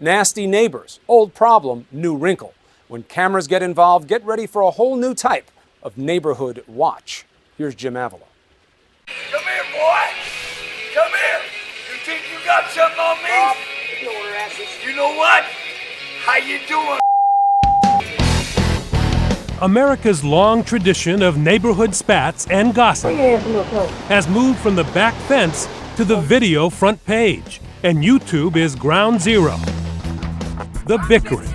Nasty neighbors, old problem, new wrinkle. When cameras get involved, get ready for a whole new type of neighborhood watch. Here's Jim Avila. Come here, boy. Come here. You think you got something on me? You know what? How you doing? America's long tradition of neighborhood spats and gossip has moved from the back fence to the video front page, and YouTube is ground zero. The bickering.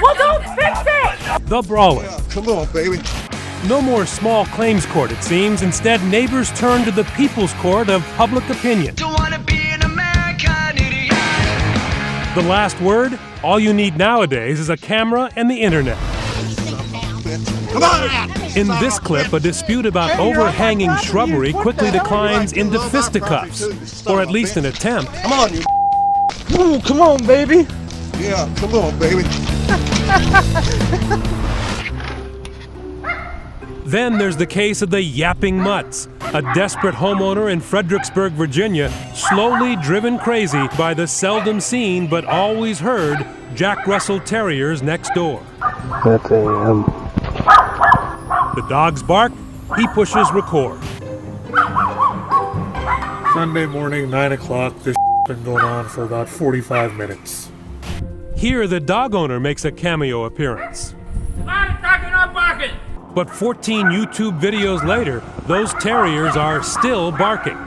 Well, don't fix it! The brawling. Yeah, come on, baby. No more small claims court, it seems. Instead, neighbors turn to the people's court of public opinion. Don't wanna be an American idiot. The last word? All you need nowadays is a camera and the internet. Come on! In this clip, a dispute about overhanging shrubbery quickly declines into fisticuffs, or at least an attempt. Come on, you. Ooh, come on, baby. Yeah, come on, baby. Then there's the case of the yapping mutts, a desperate homeowner in Fredericksburg, Virginia, slowly driven crazy by the seldom seen but always heard Jack Russell Terriers next door. That's The dogs bark, he pushes record. Sunday morning, 9 o'clock, this been going on for about 45 minutes. Here, the dog owner makes a cameo appearance. But 14 YouTube videos later, those terriers are still barking.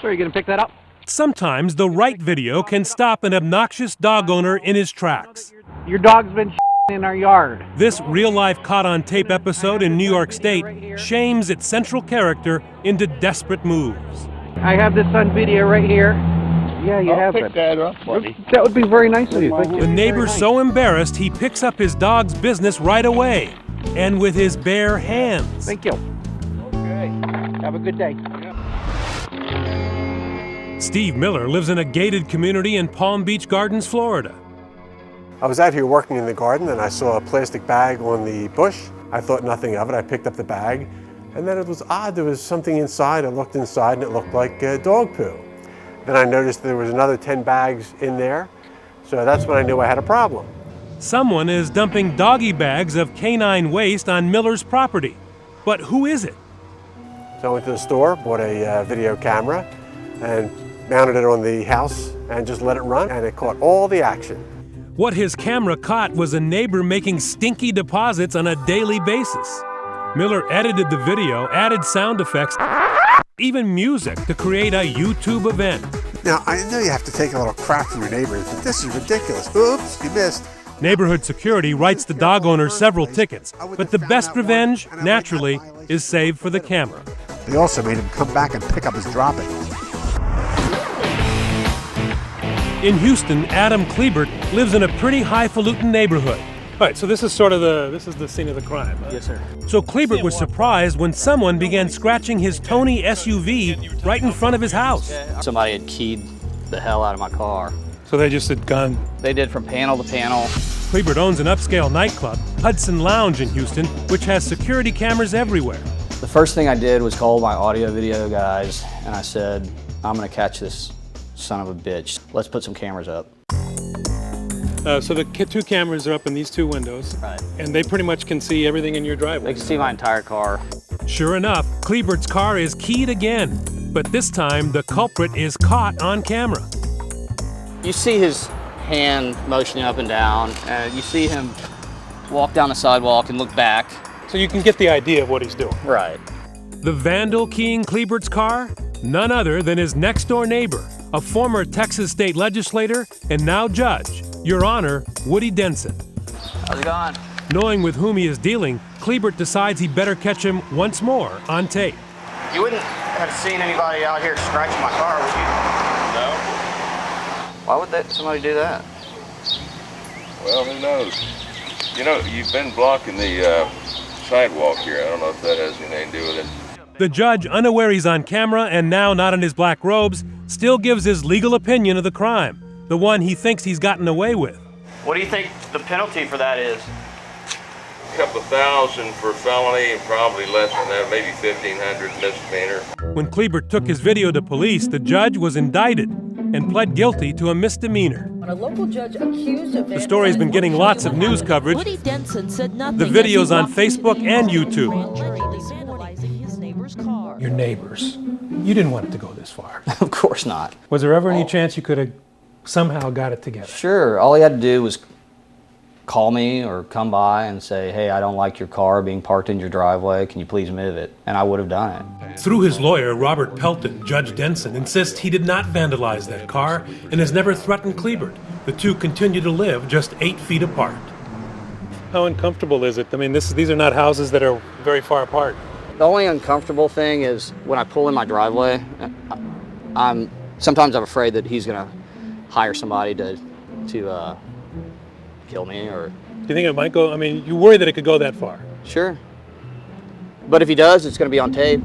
So are you gonna pick that up? Sometimes the right video can stop an obnoxious dog owner in his tracks. Your dog's been in our yard. This real-life caught-on-tape episode in New York State shames its central character into desperate moves. I have this on video right here. Yeah, you have it. That would be very nice of you. Thank you. The neighbor's so embarrassed he picks up his dog's business right away, and with his bare hands. Thank you. Okay. Have a good day. Steve Miller lives in a gated community in Palm Beach Gardens, Florida. I was out here working in the garden and I saw a plastic bag on the bush. I thought nothing of it. I picked up the bag and then it was odd. There was something inside. I looked inside and it looked like dog poo. Then I noticed there was another 10 bags in there. So that's when I knew I had a problem. Someone is dumping doggy bags of canine waste on Miller's property. But who is it? So I went to the store, bought a video camera and mounted it on the house and just let it run and it caught all the action. What his camera caught was a neighbor making stinky deposits on a daily basis. Miller edited the video, added sound effects, even music to create a YouTube event. Now, I know you have to take a little crap from your neighbors, but this is ridiculous. Oops, you missed. Neighborhood security writes the dog owner several tickets, but the best revenge, naturally, is saved for the camera. They also made him come back and pick up his droppings. In Houston, Adam Klebert lives in a pretty highfalutin neighborhood. All right, so this is sort of the scene of the crime. Huh? Yes, sir. So Klebert was surprised when someone began scratching his Tony SUV right in front of his house. Somebody had keyed the hell out of my car. So they just had gone. They did from panel to panel. Klebert owns an upscale nightclub, Hudson Lounge in Houston, which has security cameras everywhere. The first thing I did was call my audio video guys, and I said, I'm gonna catch this son of a bitch. Let's put some cameras up. So the two cameras are up in these two windows, Right. and they pretty much can see everything in your driveway. They can see my entire car. Sure enough, Klebert's car is keyed again, but this time the culprit is caught on camera. You see his hand motioning up and down, and you see him walk down the sidewalk and look back. So you can get the idea of what he's doing. Right. The vandal keying Klebert's car? None other than his next-door neighbor, a former Texas state legislator and now judge, Your Honor, Woody Denson. How's it going? Knowing with whom he is dealing, Klebert decides he better catch him once more on tape. You wouldn't have seen anybody out here scratching my car, would you? No. Why would somebody do that? Well, who knows? You know, you've been blocking the sidewalk here. I don't know if that has anything to do with it. The judge, unaware he's on camera and now not in his black robes, still gives his legal opinion of the crime, the one he thinks he's gotten away with. What do you think the penalty for that is? A couple of thousand for felony and probably less than that, maybe 1,500 misdemeanor. When Klebert took his video to police, the judge was indicted, and pled guilty to a misdemeanor. A local judge accused of The story's been getting lots of news coverage. Woody Denson said nothing. The video's on Facebook and YouTube. Vandalizing his neighbor's car. Your neighbors. You didn't want it to go this far. Of course not. Was there ever any chance you could have somehow got it together? Sure, all he had to do was call me or come by and say, hey, I don't like your car being parked in your driveway, can you please move it? And I would have done it. Through his lawyer, Robert Pelton, Judge Denson insists he did not vandalize that car and has never threatened Kleebert. The two continue to live just 8 feet apart. How uncomfortable is it? I mean, these are not houses that are very far apart. The only uncomfortable thing is when I pull in my driveway, sometimes I'm afraid that he's gonna hire somebody to kill me or... Do you think it might go, I mean, you worry that it could go that far? Sure. But if he does, it's gonna be on tape.